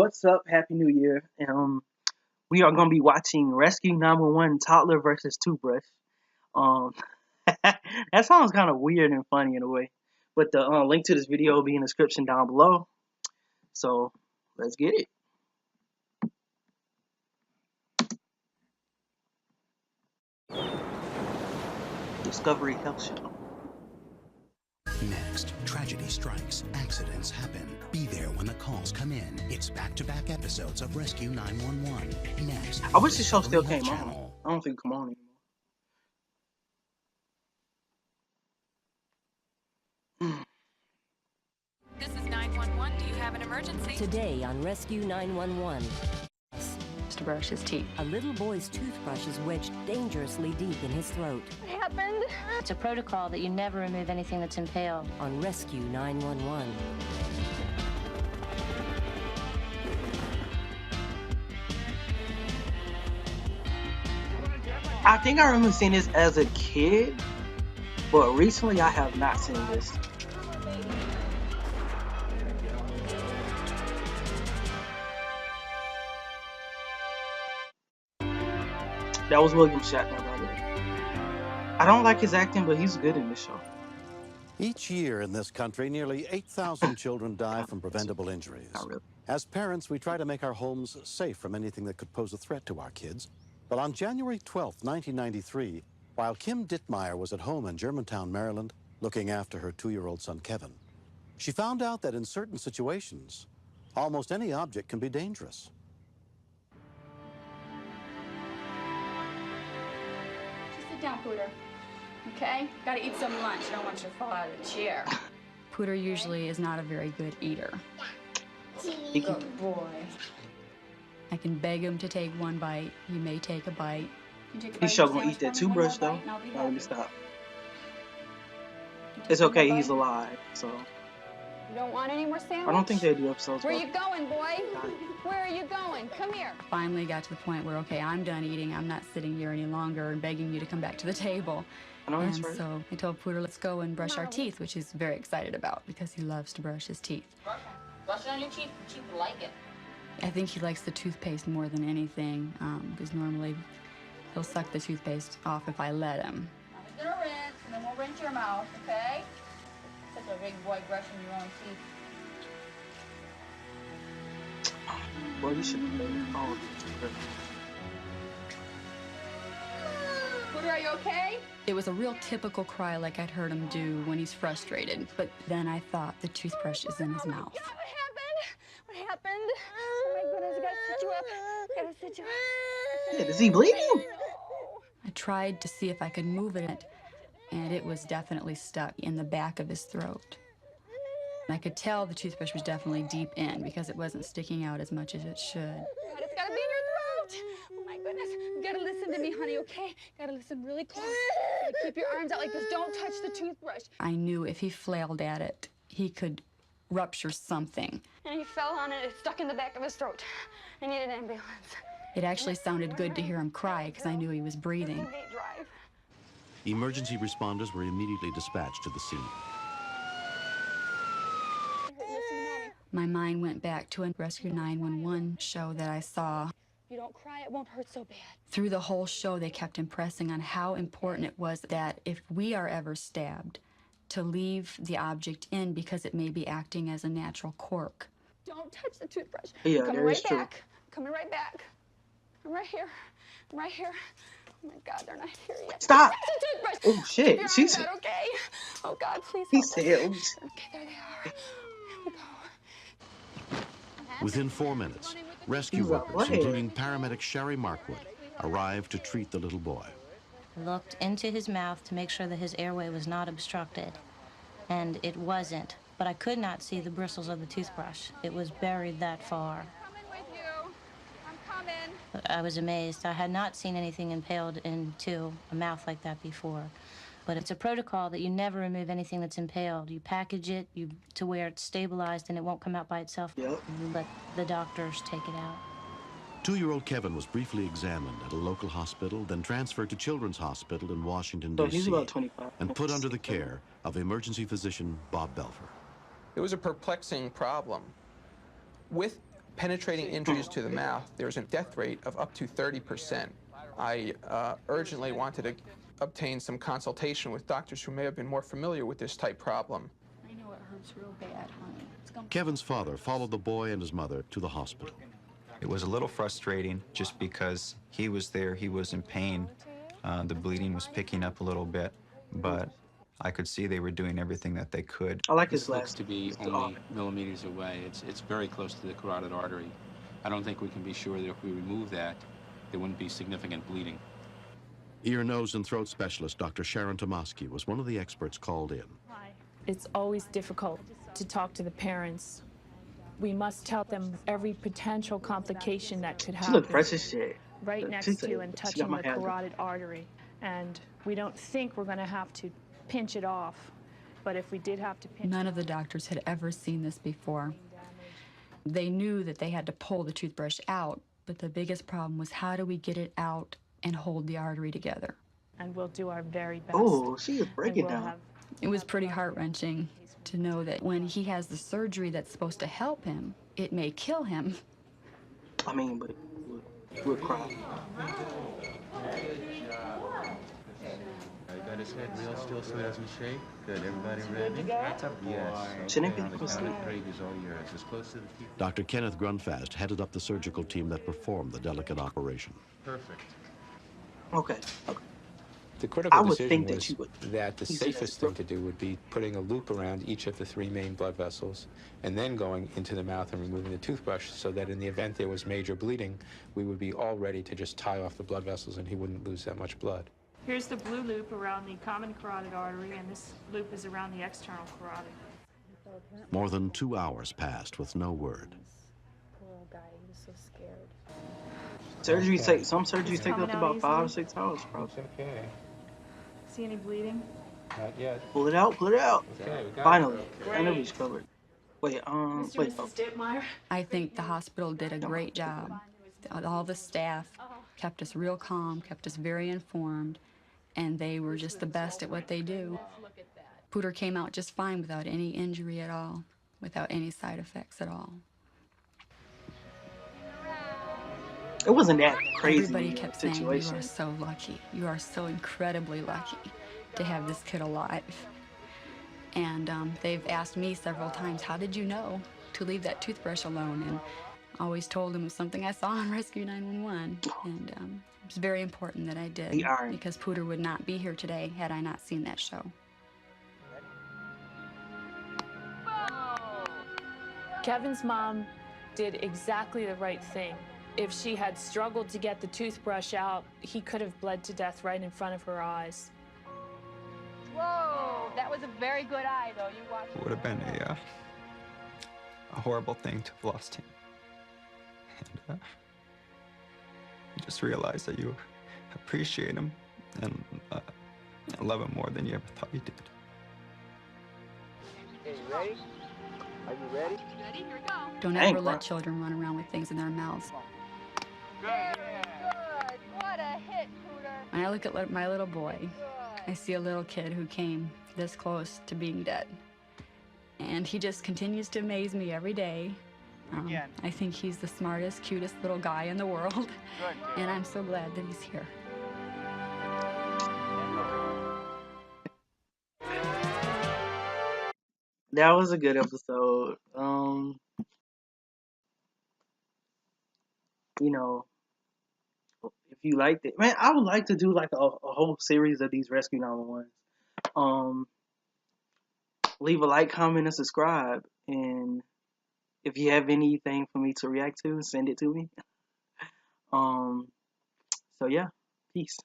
What's up? Happy New Year. We are gonna be watching Rescue 911 Toddler versus Toothbrush. Um, that sounds kind of weird and funny in a way. But the link to this video will be in the description down below. So let's get it. Discovery Health Channel. Next, tragedy strikes, accidents happen. Be there when the calls come in. It's back-to-back episodes of Rescue 911. Next, I wish the show still came on. I don't think it come on anymore. This is 911. Do you have an emergency? Today on Rescue 911. To brush his teeth. A little boy's toothbrush is wedged dangerously deep in his throat. What happened? It's a protocol that you never remove anything that's impaled. On Rescue 911. I think I remember seeing this as a kid, but recently I have not seen this. That was William Shatner, by the way. I don't like his acting, but he's good in this show. Each year in this country, nearly 8,000 children die from preventable injuries. Not really. As parents, we try to make our homes safe from anything that could pose a threat to our kids. But on January 12, 1993, while Kim Dittmeyer was at home in Germantown, Maryland, looking after her 2-year-old son, Kevin, she found out that in certain situations, almost any object can be dangerous. Sit down, Pooter. Okay? Gotta eat some lunch. I don't want you to fall out of the chair. Pooter usually is not a very good eater. Good boy. I can beg him to take one bite. He may take a bite. He's sure gonna eat that toothbrush though. Now let me stop. It's okay, he's alive, so. You don't want any more sandwich? I don't think they do episodes. Where you going, boy? Where are you going? Come here. Finally got to the point where, okay, I'm done eating. I'm not sitting here any longer and begging you to come back to the table. I know that's And right. so I told Pooter, let's go and brush our teeth, which he's very excited about because he loves to brush his teeth. Brush it on your teeth. Teeth like it. I think he likes the toothpaste more than anything because normally he'll suck the toothpaste off if I let him. Now he's gonna rinse, and then we'll rinse your mouth, okay? Such a big boy brushing your own teeth. Boy, you should have made it. Oh, Pooter, are you okay? It was a real typical cry like I'd heard him do when he's frustrated. But then I thought the toothbrush is in his mouth. God, what happened? What happened? Oh my goodness, I gotta sit you up. Gotta sit you up. yeah, is he bleeding? I tried to see if I could move it, and it was definitely stuck in the back of his throat. I could tell the toothbrush was definitely deep in because it wasn't sticking out as much as it should. God, it's gotta be in your throat. Oh my goodness. You gotta listen to me, honey, okay? Gotta listen really close. Gotta keep your arms out like this. Don't touch the toothbrush. I knew if he flailed at it, he could rupture something. And he fell on it. It stuck in the back of his throat. I need an ambulance. It actually sounded good to hear him cry because I knew he was breathing. Gate drive. Emergency responders were immediately dispatched to the scene. Listen, Mommy. My mind went back to a Rescue 911 show that I saw. If you don't cry, it won't hurt so bad. Through the whole show, they kept impressing on how important it was that if we are ever stabbed, to leave the object in because it may be acting as a natural cork. Don't touch the toothbrush. Yeah, Coming that right is true. back. Coming right back. I'm right here. I'm right here. Oh my God, they're not here yet. Stop! Touch the toothbrush. Oh shit, Keep your she arms said. out, okay? Oh God, please. He help us. said. Okay, there they are. Here we go. Within 4 minutes, rescue He's a workers, player. including paramedic Sherry Markwood, arrived to treat the little boy. Looked into his mouth to make sure that his airway was not obstructed. And it wasn't. But I could not see the bristles of the toothbrush. It was buried that far. I'm coming with you. I'm coming. I was amazed. I had not seen anything impaled into a mouth like that before. But it's a protocol that you never remove anything that's impaled. You package it to where it's stabilized and it won't come out by itself. Yep. You let the doctors take it out. 2-year-old Kevin was briefly examined at a local hospital, then transferred to Children's Hospital in Washington, So D.C., he's about 25. and put under the care of emergency physician Bob Belfer. It was a perplexing problem. With penetrating injuries to the mouth, there's a death rate of up to 30%. I urgently wanted to obtain some consultation with doctors who may have been more familiar with this type problem. I know it hurts real bad, honey. Kevin's father followed the boy and his mother to the hospital. It was a little frustrating just because he was there, he was in pain. The bleeding was picking up a little bit, but I could see they were doing everything that they could. I like This his looks last. to be only millimeters away. It's very close to the carotid artery. I don't think we can be sure that if we remove that, there wouldn't be significant bleeding. Ear, nose, and throat specialist Dr. Sharon Tomaski was one of the experts called in. It's always difficult to talk to the parents. We must tell them every potential complication that could happen. She look fresh as shit. Right next to and touching the carotid artery. And we don't think we're going to have to pinch it off. But if we did have to pinch None of the doctors had ever seen this before. They knew that they had to pull the toothbrush out, but the biggest problem was how do we get it out and hold the artery together? And we'll do our very best. Oh, she is breaking down. It was pretty heart-wrenching to know that when he has the surgery that's supposed to help him, it may kill him. I mean, but we'll cry. I got his head real still so it doesn't shake. Good, everybody ready? That's a boy. Yes. Shouldn't Okay, it be the close to count of that? 3 is all yours. As close to the teeth. Dr. Kenneth Grunfast headed up the surgical team that performed the delicate operation. Perfect. Okay. The critical I would decision think that was you would. that the safest thing to do would be putting a loop around each of the 3 main blood vessels and then going into the mouth and removing the toothbrush so that in the event there was major bleeding, we would be all ready to just tie off the blood vessels and he wouldn't lose that much blood. Here's the blue loop around the common carotid artery, and this loop is around the external carotid. More than 2 hours passed with no word. Poor old guy, he was so scared. Some surgeries take up to about 5 or 6 hours, probably. It's okay. See any bleeding? Not yet. Pull it out, pull it out. Okay, we got Finally, it. I know he's covered. Wait, Mr. wait. and Mrs. Dittmeyer? I think the hospital did a great job. All the staff kept us real calm, kept us very informed, and they were just the best at what they do. Pooter came out just fine without any injury at all, without any side effects at all. It wasn't that crazy. Everybody kept saying, you situation. are so lucky. You are so incredibly lucky to have this kid alive. And they've asked me several times, how did you know to leave that toothbrush alone? And I always told them it was something I saw on Rescue 911. And it was very important that I did, because Pooter would not be here today had I not seen that show. Kevin's mom did exactly the right thing. If she had struggled to get the toothbrush out, he could have bled to death right in front of her eyes. Whoa, that was a very good eye, though. You watched. It would have been a horrible thing to have lost him. And you just realize that you appreciate him and love him more than you ever thought you did. Okay, you ready? Are you ready? Ready? Here we go. Don't ever let children run around with things in their mouths. Very good. What a hit, Pooter. When I look at my little boy, I see a little kid who came this close to being dead. And he just continues to amaze me every day. I think he's the smartest, cutest little guy in the world. And I'm so glad that he's here. That was a good episode. You know, if you liked it, man, I would like to do like a whole series of these Rescue 911s. Leave a like, comment, and subscribe. And if you have anything for me to react to, send it to me. So yeah, peace.